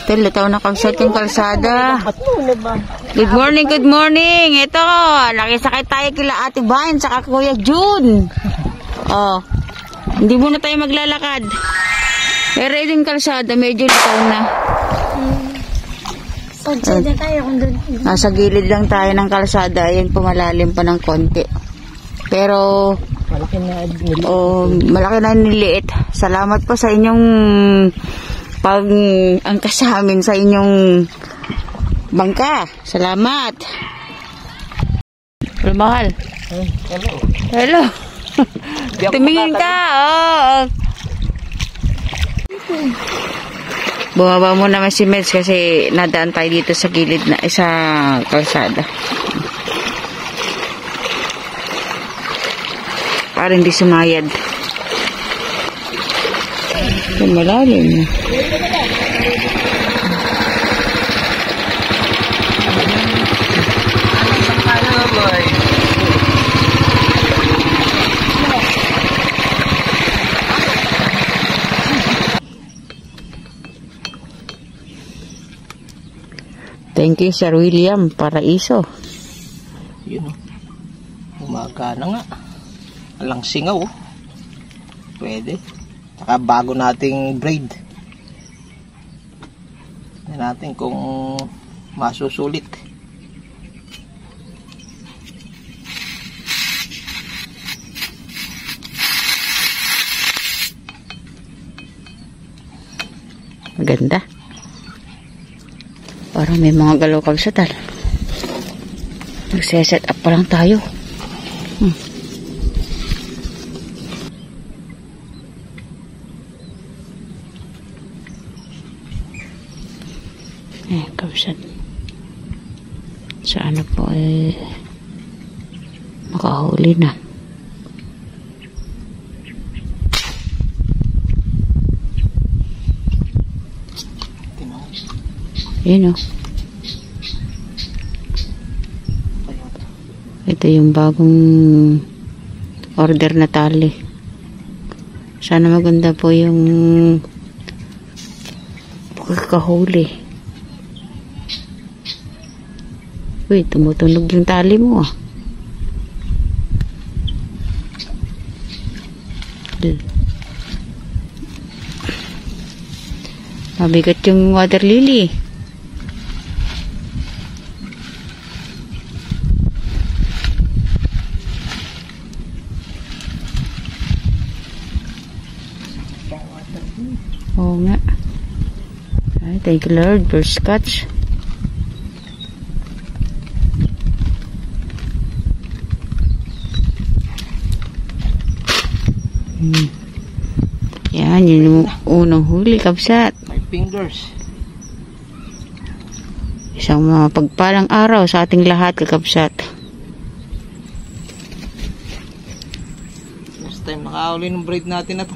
Litaw na kabsat yung kalsada. Good morning, good morning. Ito, nakisakay tayo kila Ate Vine saka Kuya June. Oh, hindi muna tayo maglalakad. Pero yung kalsada, medyo litaw na. Kalsada tayo kung doon. Nasa gilid lang tayo ng kalsada. Ayan, pumalalim pa ng konti. Pero, malaki na niliit. Salamat po sa inyong pag-angkas sa amin sa inyong bangka. Salamat. Hello, mahal. Hello. Hello. Tumingin ka. Oh. Bumaba mo naman si Meds kasi nadaan tayo dito sa gilid na isa kalsada. Para hindi sumayad. Malalim. Thank you, Sir William. Paraiso. Yun o. Umaga na nga. Alang singaw o. Pwede. Saka bago nating braid. Tignan natin kung masusulit. Maganda. Parang may mga galaw kalsadal. Nagse-set up pa lang tayo. Kalsad. Sana po makahuli na. Yun o. Ito yung bagong order na tali. Sana maganda po yung pagkakahuli. Uy, tumutunog yung tali mo ah. Mabigat yung water lily. Oo nga. Ay, thank you Lord for scotch. Yan, yun yung unang huli, kabsat. My fingers. Isang mapagpalang araw sa ating lahat, kakabsat. Next time makahuli ng braid natin na to.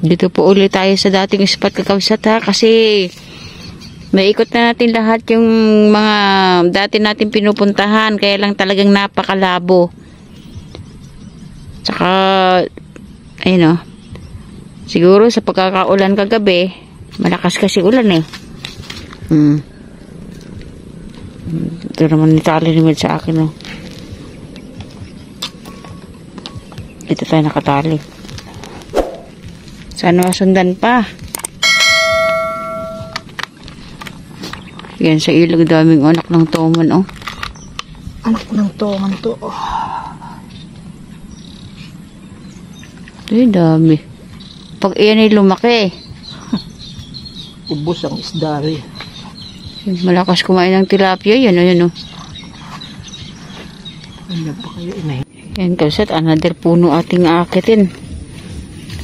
Dito po ulit tayo sa dating spot, kakabsat ha, kasi naikot na natin lahat yung mga dati natin pinupuntahan, kaya lang talagang napakalabo. Tsaka, ayun o, siguro sa pagkakaulan kagabi, malakas kasi ulan eh. Ito naman nitali sa akin o. Ito tayo nakatali. Sana masundan pa. Yan sa ilog, daming anak ng toman oh. Anak ng toman to. Ay, dami. Pag iyan ay lumaki. Ubos ang isda rin. Malakas kumain ng tilapia. Yan o, yan o. Ano pa kayo inay? Yan, kalsat. Another puno ating aakitin.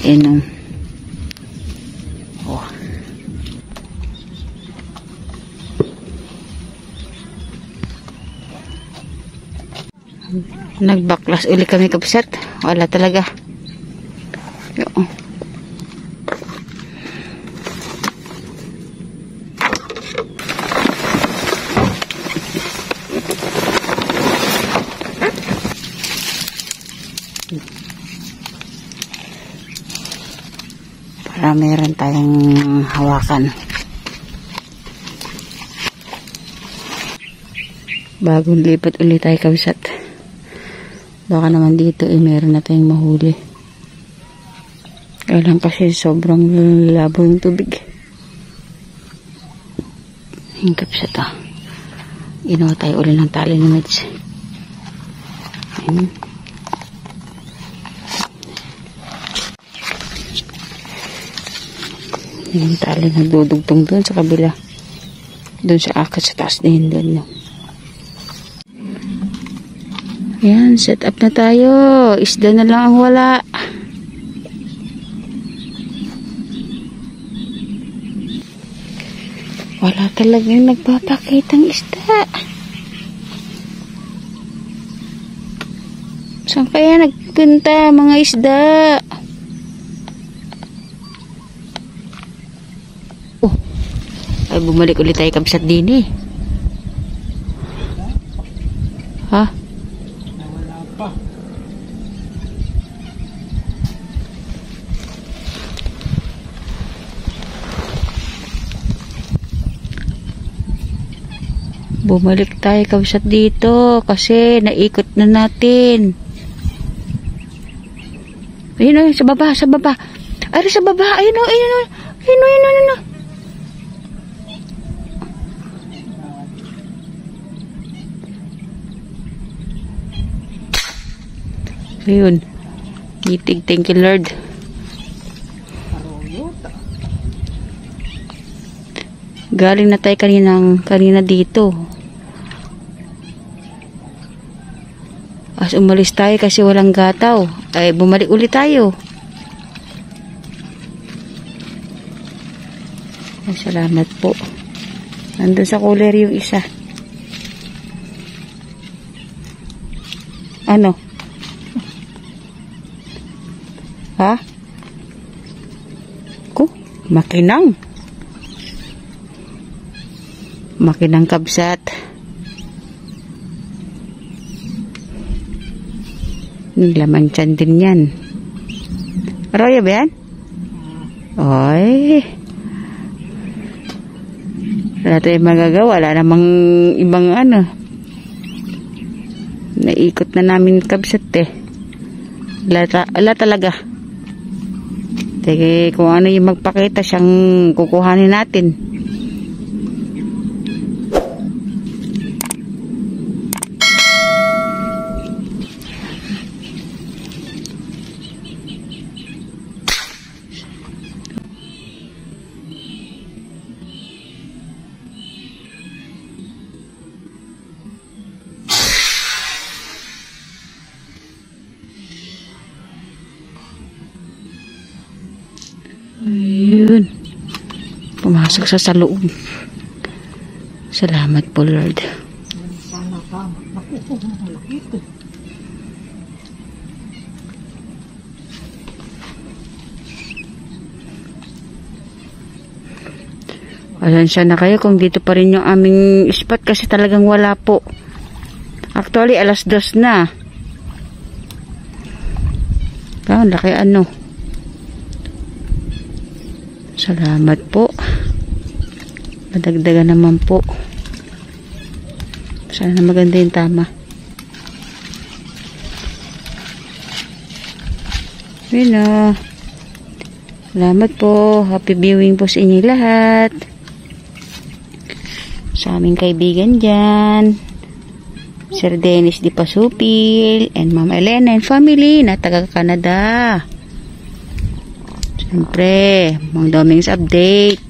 Yan o. Oh. Nagbaklas uli kami, kapsat. Wala talaga. Yo. para meron tayong hawakan. Bagong lipat ulit tayo kabsat. Baka naman dito meron na tayong mahuli. Kaya lang kasi sobrang labo yung tubig. Hingkap siya to. Ginawa tayo ulit ng tali ni Mitch. Ayun. Yung tali nagdudugtong doon sa kabila. Doon sa akat sa taas din doon. Ayan, set up na tayo. Isda na lang ang wala. Wala talagang nagpapakitang isda. Saan kaya nagpunta mga isda? Oh, ay bumalik ulit tayo kabsat din eh. Ha? Wala pa. Bumalik tayo kabsat dito kasi naikot na natin. Ayun o, sa baba, sa baba. Ay, sa baba, ayun o, ayun o. Ayun o, ayun o, ayun o. Ayun. Itig, thank you Lord. Galing na tayo kanina dito. As umalis tayo kasi walang gataw. Ay, bumalik ulit tayo. Ay, salamat po. Nandun sa cooler yung isa. Ano? Ha? Makinang. Makinang kabsat. Laman tiyan din yan. Arroyo ba yan? Ay. Wala tayong magagawa. Wala namang ibang ano. Naikot na namin kabsat eh. Wala talaga. Teke, kung ano yung magpakita siyang kukuhanin natin. Ayun. Pumasok sa loob. Salamat po, Lord. Sana ka. Naku, malaki ito. Pasensya na kayo kung dito pa rin yung aming spot kasi talagang wala po. Actually, 2:00 na. Laki ano. Salamat po. Madagdagan naman po. Sana maganda yung tama. Yun o. Salamat po. Happy viewing po sa inyo lahat. Sa aming kaibigan dyan. Sir Dennis Di Pasupil and Ma'am Elena and family na taga Canada. Siyempre, Mang Doming's update.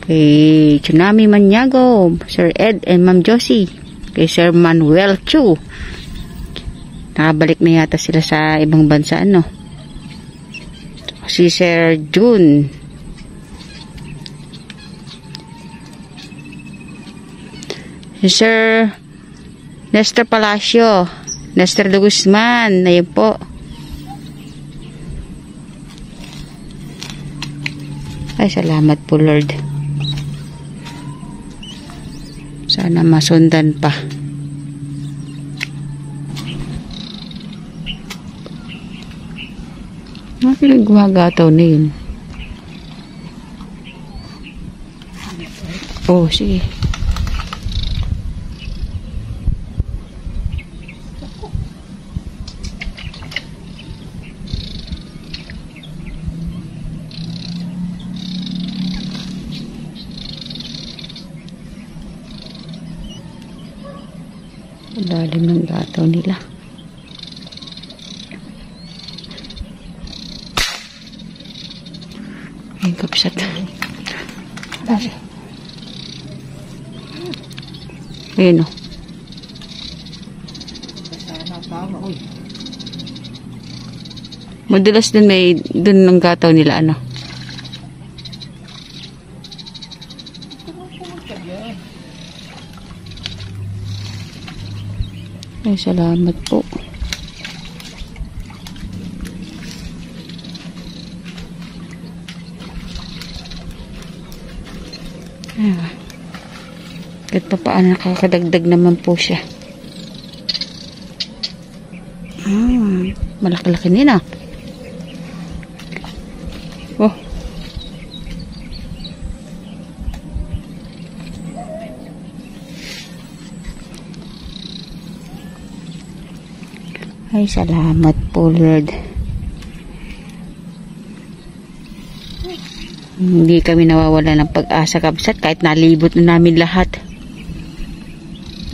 Kay Tsunami Maniago, Sir Ed and Ma'am Josie. Kay Sir Manuel Chu. Nakabalik na yata sila sa ibang bansa, ano. Si Sir June. Si Sir Nestor Palacio. Nestor de Guzman. Ayun po. Ay, salamat po, Lord. Sana masundan pa. Ano pinagwagataw na yun? Oh, sige. Lalim ng gataw nila. Ay, kapsat. Ayun o. Sana tama, uy. Madalas dun may, dun ng gataw nila, ano? Ay, salamat po. Kahit pa paano nakakadagdag naman po siya. Malaki-laki nila. Oh. Ay, salamat po, Lord. Hindi kami nawawala ng pag-asa, kapsat, kahit nalibot na namin lahat.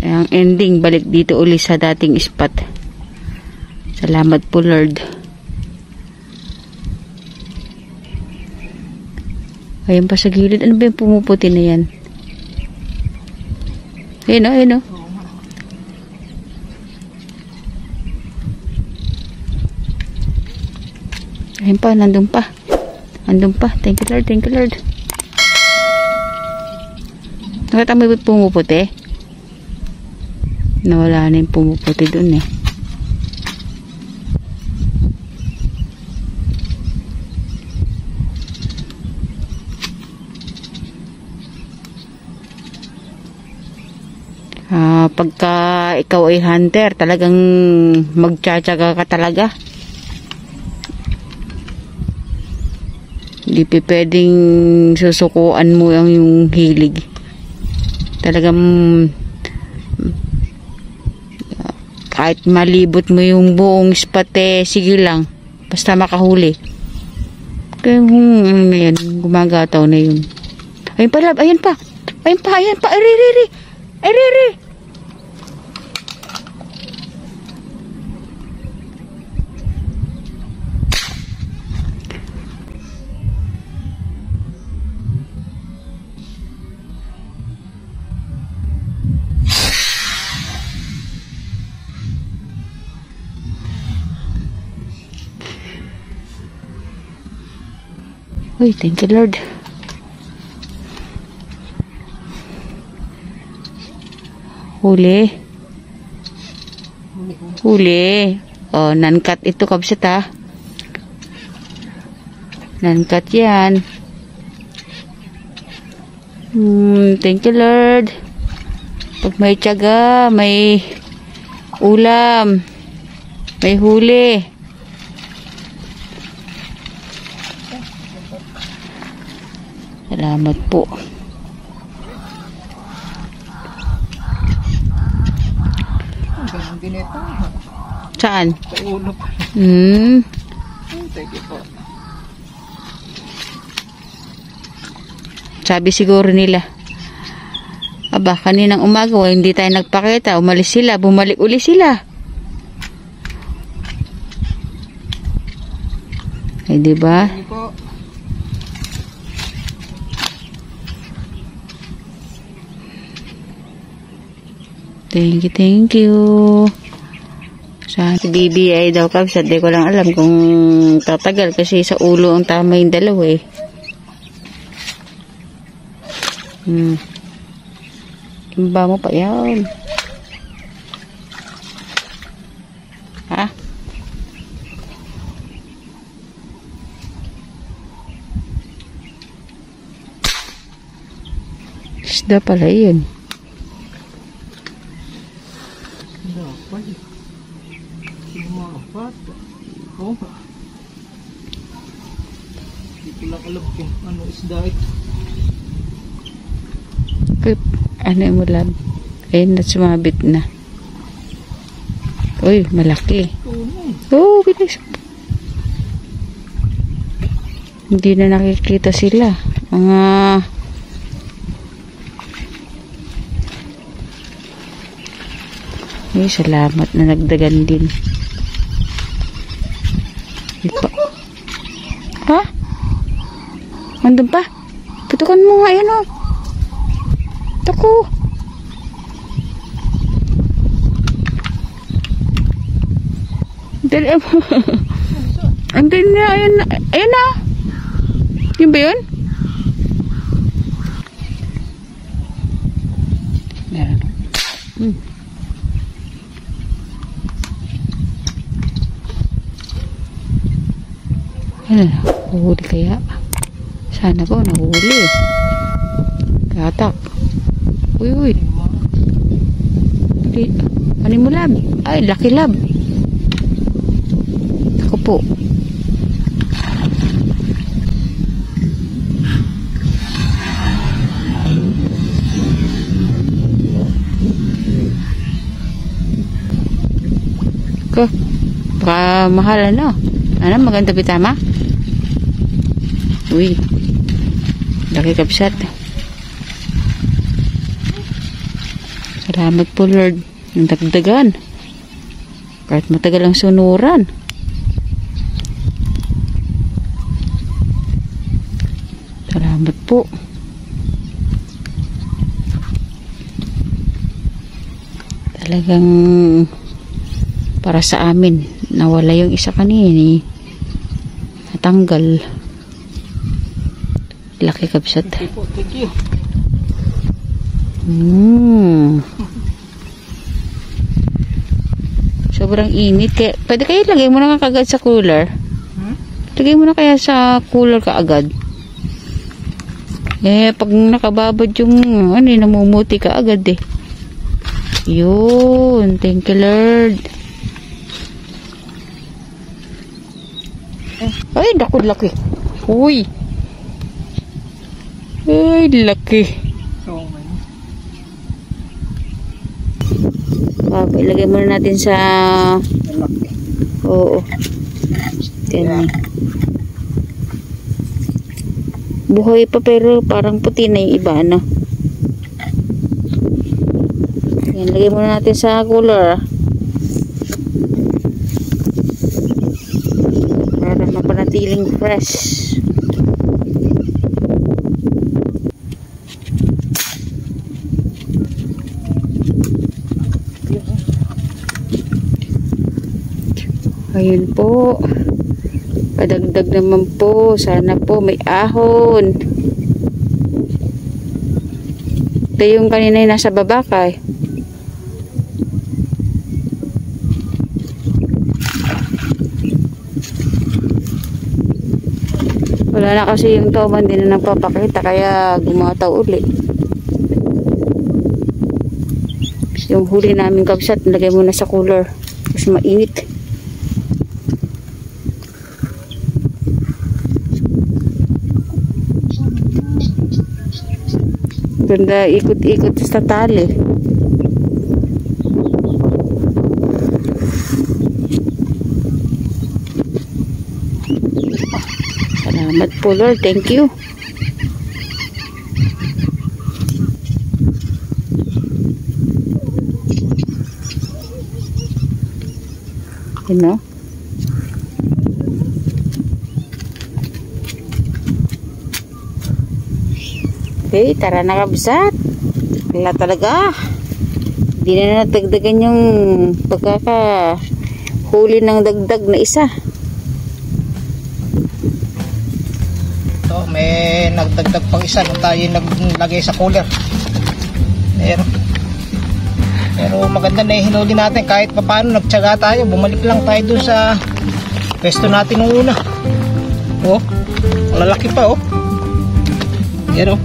Ang ending, balik dito uli sa dating spot. Salamat po, Lord. Ayan pa sa gilid. Ano ba yung pumuputi na yan? Ayun o, ayun o. Ayun pa, nandun pa. Nandun pa. Thank you, Lord. Thank you, Lord. Nakita mo yung pumuputi? Nawala na yung pumuputi dun eh. Pagka ikaw ay hunter, talagang magtsatsaga ka talaga. Hindi pwedeng susukuan mo yung hilig. Talagang kahit malibot mo yung buong spot sige lang. Basta makahuli. Kaya yan, gumagataw na yun. Ayun pa, lab, ayun pa. Ayun pa, ayun pa. Ariri. Ariri. Uy, thank you, Lord. Huli. Huli. Oh, nankat ito, kabsat ha. Nankat yan. Thank you, Lord. Pag may tiyaga, may ulam, may huli. Salamat po. Saan? Sa ulo pa. Thank you po. Sabi siguro nila, aba, kaninang umaga, hindi tayo nagpakita. Umalis sila, bumalik uli sila. Ay, diba? Thank you po. Thank you. Sa BBI daw, kabsat, di ko lang alam kung tatagal kasi sa ulo ang tama yung dalawa eh. Timba mo pa yan. Ha? Isda pala yun. Hindi ko lang alam kung ano isda ito. Ano mo lab? Ayun na, sumabit na. Uy, malaki. Oh, bilis. Hindi na nakikita sila. Mga... Ay, salamat na nagdagan din. Ipa. Ha? Andun pa? Putukan mo nga yan, oh. Tako. Dali. Andun na, ayun na. Ayun na. Yun ba yun? Meron. Ano na? Nahuli kaya? Sana po nahuli. Katak. Uy. Ano mo lab? Ay, laki lab. Ako po. Ko. Baka mahal ano? Ano, maganda bitama? Uy. Laki kapsat. Salamat po Lord. Ang dagdagan. Kahit matagal ang sunuran. Salamat po. Talagang para sa amin. Nawala yung isa kanini. Natanggal. Laki kapsat. Thank you. Sobrang init. Kaya, pwede kayo lagay mo na kagad sa cooler. Lagay mo na kaya sa cooler kaagad. Eh, pag nakababad yung ano, namumuti ka agad eh. Yun. Thank you Lord. Ay, naku, laki. Uy. Ay, laki. Ilagay muna natin sa... Oo. Yan. Buhay pa pero parang puti na yung iba, ano? Yan, lagay muna natin sa cooler. Para mapanatiling fresh. Ayun po. Padagdag naman po. Sana po may ahon. Ito yung kanina yung nasa baba kay. Wala na kasi yung toman din na nagpapakita kaya gumataw uli. Yung huli namin kapsat nilagay muna sa cooler kasi mainit. Ganda ikot-ikot sa tali. Salamat po Lord. Thank you. You know? Okay, tara na kabsat. Wala talaga. Hindi na natagdagan yung pagkakahuli ng dagdag na isa. Ito, may nagdagdag pang isa nung tayo naglagay sa cooler. Pero maganda na yung hinuli natin. Kahit paano nagtsaga tayo. Bumalik lang tayo dun sa pwesto natin nung una. Oh, lalaki pa oh. Yan oh.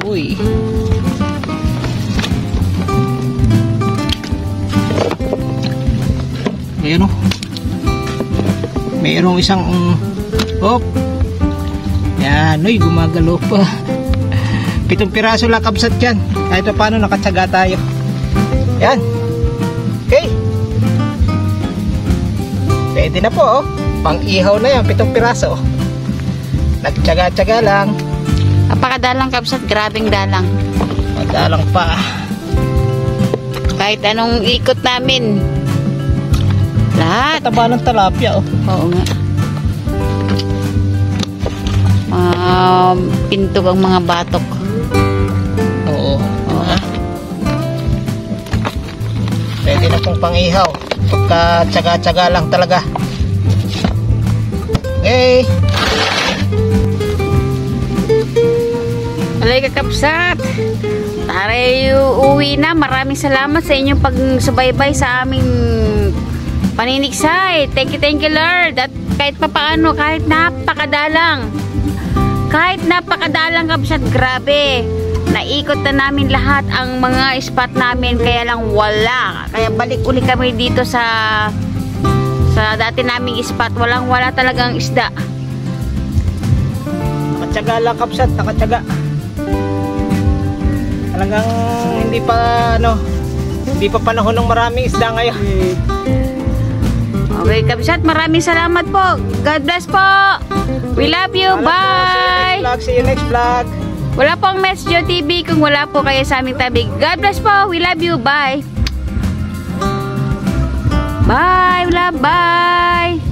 Uy. Ayan o. Mayroong isang hop. Yan. Uy, gumagalo pa. 7 piraso lang kabsat dyan. Kahit pa paano nakatsaga tayo. Yan. Okay. Pwede na po, oh. Pang-ihaw na yan, 7 piraso. Nagtsaga-tsaga lang. Napakadalang kabsat, grabing dalang. Madalang pa. Kahit anong ikot namin. Lahat. Taba ng talapia, oh. Oo nga. Pintog ang mga batok. Oo. Oo. Pwede na pong pang-ihaw. Pagka tsaga-tsaga lang talaga. Okay. Alay kakapsat. Tayo uwi na. Maraming salamat sa inyong pagsubaybay sa aming paninigsay. Thank you Lord. At kahit papaano, kahit napakadalang kapsat, grabe. Naikot na namin lahat ang mga spot namin, kaya lang wala. Kaya balik uli kami dito sa dati naming spot. Wala talagang isda. Nakatsaga lang kapsat, nakatsaga. Talagang hindi pa panahon ng maraming isda ngayon. Okay, kabsat, maraming salamat po. God bless po. We love you. Bye. See you next vlog. Wala po ang Mesjo TV kung wala po kayo sa aming tabi. God bless po. We love you. Bye. Bye. Bye.